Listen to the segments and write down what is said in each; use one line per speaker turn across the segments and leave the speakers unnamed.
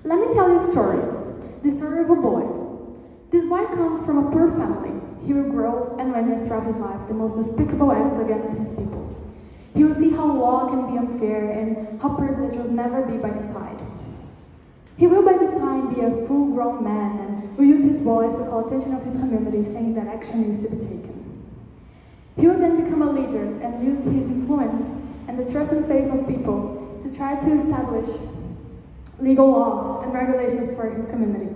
Let me tell you a story. The story of a boy. This boy comes from a poor family. He will grow and witness throughout his life the most despicable acts against his people. He will see how law can be unfair and how privilege will never be by his side. He will by this time be a full-grown man and will use his voice to call attention of his community, saying that action needs to be taken. He will then become a leader and use his influence and the trust and faith of people to try to establish legal laws and regulations for his community.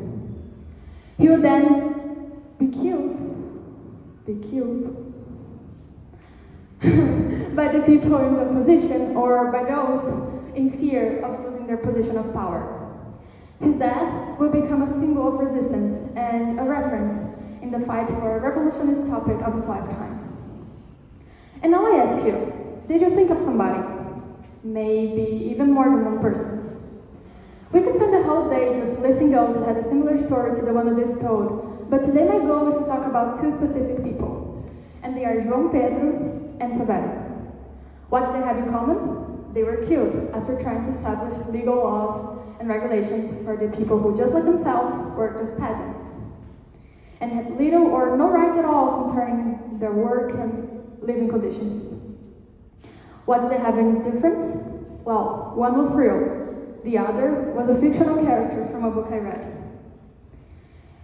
He will then be killed by the people in the position or by those in fear of losing their position of power. His death will become a symbol of resistance and a reference in the fight for a revolutionist topic of his lifetime. And now I ask you, did you think of somebody? Maybe even more than one person. We could spend the whole day just listing those who had a similar story to the one I just told, but today my goal is to talk about two specific people, and they are João Pedro and Severo. What do they have in common? They were killed after trying to establish legal laws and regulations for the people who, just like themselves, worked as peasants, and had little or no rights at all concerning their work and living conditions. What do they have in difference? Well, one was real. The other was a fictional character from a book I read.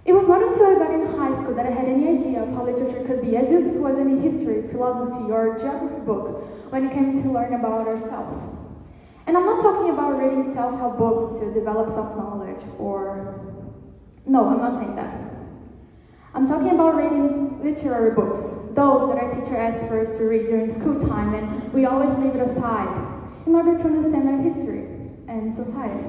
It was not until I got in high school that I had any idea of how literature could be as useful as any history, philosophy, or geography book when it came to learn about ourselves. And I'm not talking about reading self-help books to develop self-knowledge or... No, I'm not saying that. I'm talking about reading literary books, those that our teacher asked for us to read during school time, and we always leave it aside in order to understand our history and society.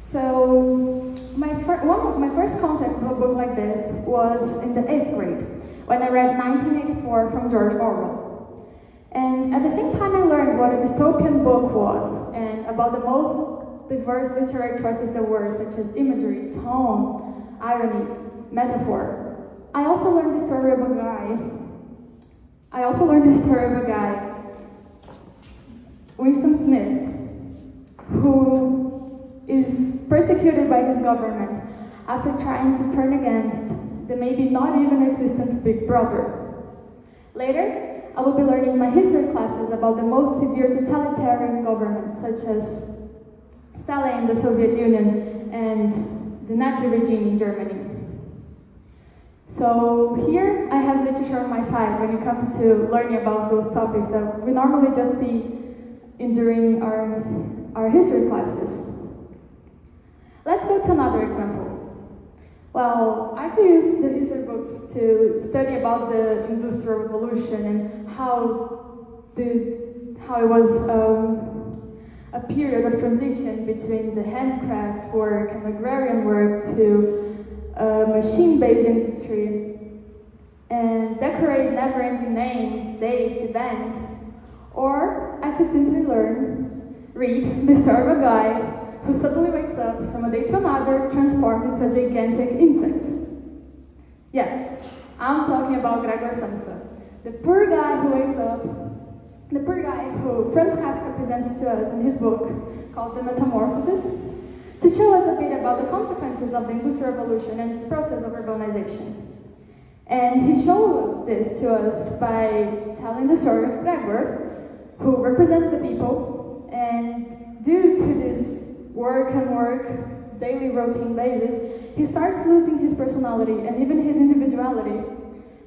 So, my first contact with a book like this was in the 8th grade, when I read 1984 from George Orwell. And at the same time I learned what a dystopian book was, and about the most diverse literary choices there were, such as imagery, tone, irony, metaphor. I also learned the story of a guy, Winston Smith, who is persecuted by his government after trying to turn against the maybe not even existent Big Brother. Later, I will be learning in my history classes about the most severe totalitarian governments, such as Stalin in the Soviet Union and the Nazi regime in Germany. So here I have literature on my side when it comes to learning about those topics that we normally just see during our history classes. Let's go to another example. Well, I could use the history books to study about the Industrial Revolution and how it was a period of transition between the handcraft work and agrarian work to a machine-based industry, and decorate never-ending names, dates, events. Or I could simply read the story of a guy who suddenly wakes up from a day to another, transformed into a gigantic insect. Yes, I'm talking about Gregor Samsa, the poor guy who Franz Kafka presents to us in his book called The Metamorphosis, to show us a bit about the consequences of the Industrial Revolution and this process of urbanization. And he showed this to us by telling the story of Gregor, who represents the people, and due to this work, daily routine basis, he starts losing his personality and even his individuality,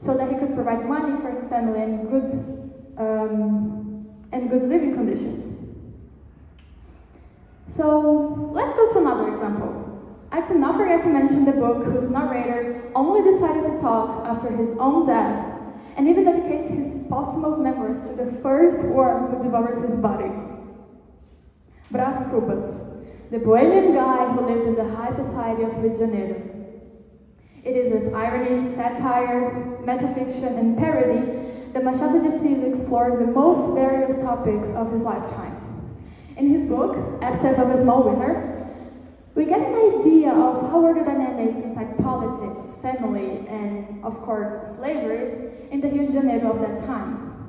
so that he could provide money for his family and good living conditions. So let's go to another example. I could not forget to mention the book whose narrator only decided to talk after his own death, and even dedicates his posthumous memoirs to the first worm who devours his body. Brás Cubas, the bohemian guy who lived in the high society of Rio de Janeiro. It is with irony, satire, metafiction, and parody that Machado de Assis explores the most various topics of his lifetime. In his book, Epitaph of a Small Winner, we get an idea of how were the dynamics inside politics, family, and, of course, slavery in the Rio de Janeiro of that time.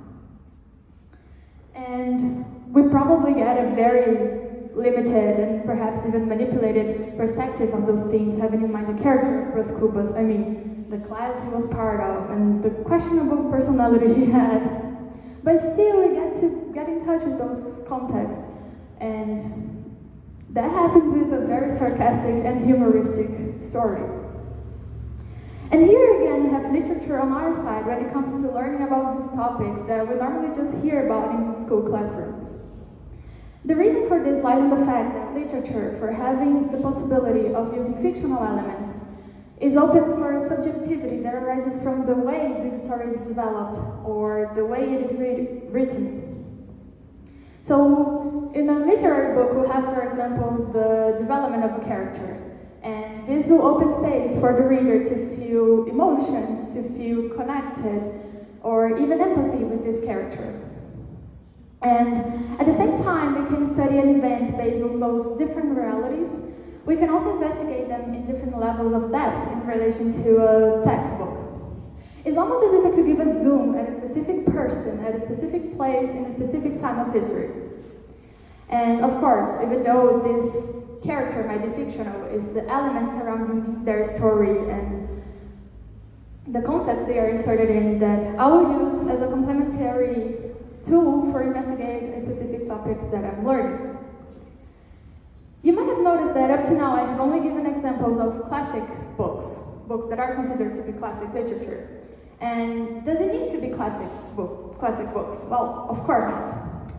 And we probably get a very limited and perhaps even manipulated perspective of those themes, having in mind the character of Brus Cubas, I mean, the class he was part of, and the questionable personality he had. But still, we get to get in touch with those contexts, and that happens with a very sarcastic and humoristic story. And here again, we have literature on our side when it comes to learning about these topics that we normally just hear about in school classrooms. The reason for this lies in the fact that literature, for having the possibility of using fictional elements, is open for subjectivity that arises from the way this story is developed or the way it is written. So, in a literary book, we'll have, for example, the development of a character. And this will open space for the reader to feel emotions, to feel connected, or even empathy with this character. And at the same time, we can study an event based on those different realities. We can also investigate them in different levels of depth in relation to a textbook. It's almost as if I could give a zoom at a specific person, at a specific place, in a specific time of history. And of course, even though this character might be fictional, it's the elements surrounding their story and the context they are inserted in that I will use as a complementary tool for investigating a specific topic that I'm learning. You might have noticed that up to now I have only given examples of classic books, books that are considered to be classic literature. And does it need to be classic books? Well, of course not.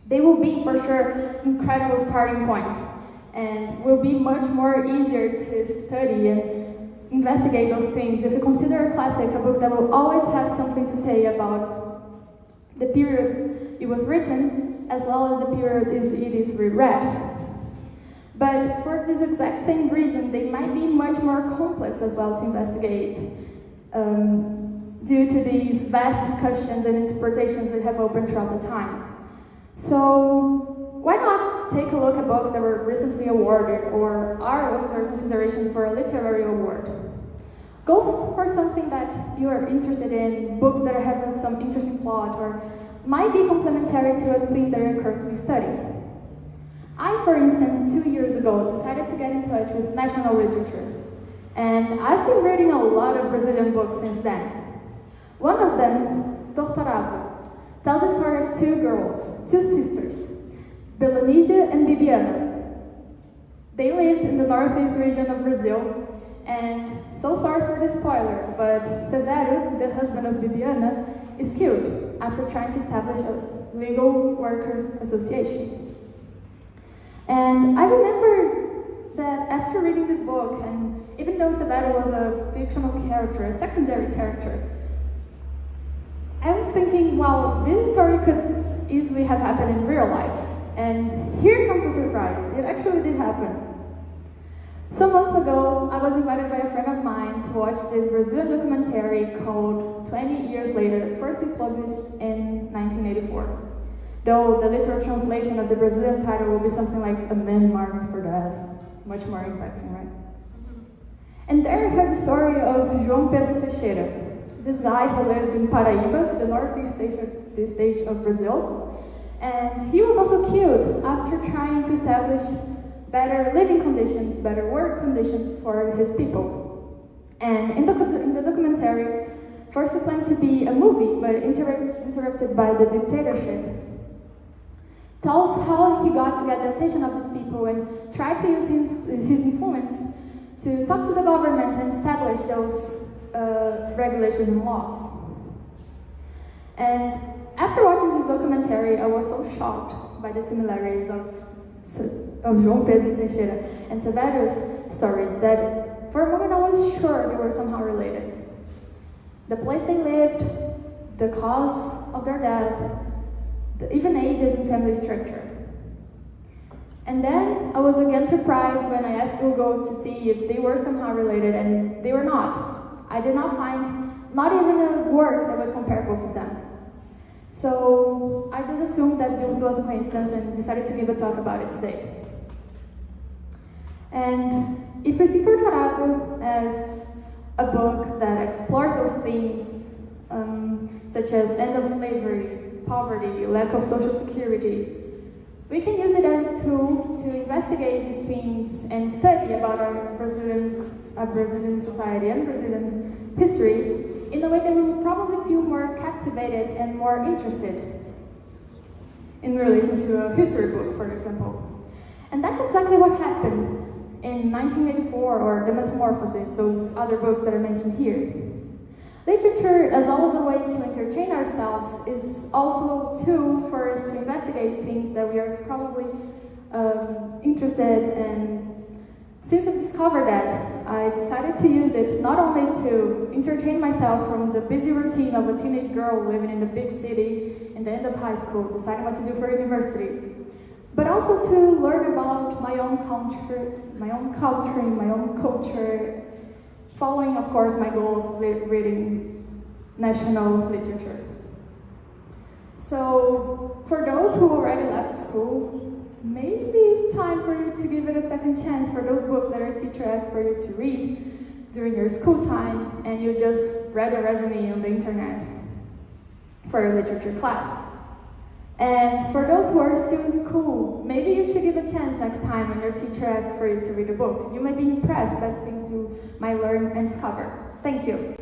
They will be, for sure, incredible starting points and will be much more easier to study and investigate those themes if you consider a classic a book that will always have something to say about the period it was written, as well as the period it is reread. But for this exact same reason, they might be much more complex as well to investigate due to these vast discussions and interpretations that have opened throughout the time. So why not take a look at books that were recently awarded or are under consideration for a literary award? Go for something that you are interested in, books that have some interesting plot or might be complementary to a theme that you're currently studying. I, for instance, 2 years ago decided to get in touch with national literature, and I've been reading a lot of Brazilian books since then. One of them, Torturado, tells the story of two girls, two sisters, Belanísia and Bibiana. They lived in the northeast region of Brazil, and so sorry for the spoiler, but Severo, the husband of Bibiana, is killed after trying to establish a legal worker association. And I remember that after reading this book, and even though Severo was a fictional character, a secondary character, I was thinking, well, this story could easily have happened in real life. And here comes the surprise, it actually did happen. Some months ago, I was invited by a friend of mine to watch this Brazilian documentary called 20 Years Later, first published in 1984. Though the literal translation of the Brazilian title will be something like A Man Marked for Death. Much more impacting, right? And there I heard the story of João Pedro Teixeira, this guy who lived in Paraíba, the northeast state of Brazil. And he was also killed after trying to establish better living conditions, better work conditions for his people. And in the documentary, first it planned to be a movie, but interrupted by the dictatorship, tells how he got to get the attention of these people and tried to use his influence to talk to the government and establish those regulations and laws. And after watching this documentary, I was so shocked by the similarities of João Pedro Teixeira and Severo's stories that for a moment I was sure they were somehow related. The place they lived, the cause of their death, the even ages and family structure. And then I was again surprised when I asked Google to see if they were somehow related, and they were not. I did not find not even a word that would compare both of them. So I just assumed that this was a coincidence and decided to give a talk about it today. And if we see Torturado as a book that explores those themes, such as end of slavery, poverty, lack of social security. We can use it as a tool to investigate these themes and study about our Brazilian society and Brazilian history in a way that we will probably feel more captivated and more interested in relation to a history book, for example. And that's exactly what happened in 1984, or The Metamorphosis, those other books that are mentioned here. Literature, as well as a way to entertain ourselves, is also a tool for us to investigate things that we are probably interested in. Since I discovered that, I decided to use it not only to entertain myself from the busy routine of a teenage girl living in the big city in the end of high school, deciding what to do for university, but also to learn about my own culture, following, of course, my goal of reading national literature. So, for those who already left school, maybe it's time for you to give it a second chance for those books that your teacher asked for you to read during your school time, and you just read a resume on the internet for your literature class. And for those who are still in school, maybe you should give a chance next time when your teacher asks for you to read a book. You might be impressed by things you might learn and discover. Thank you.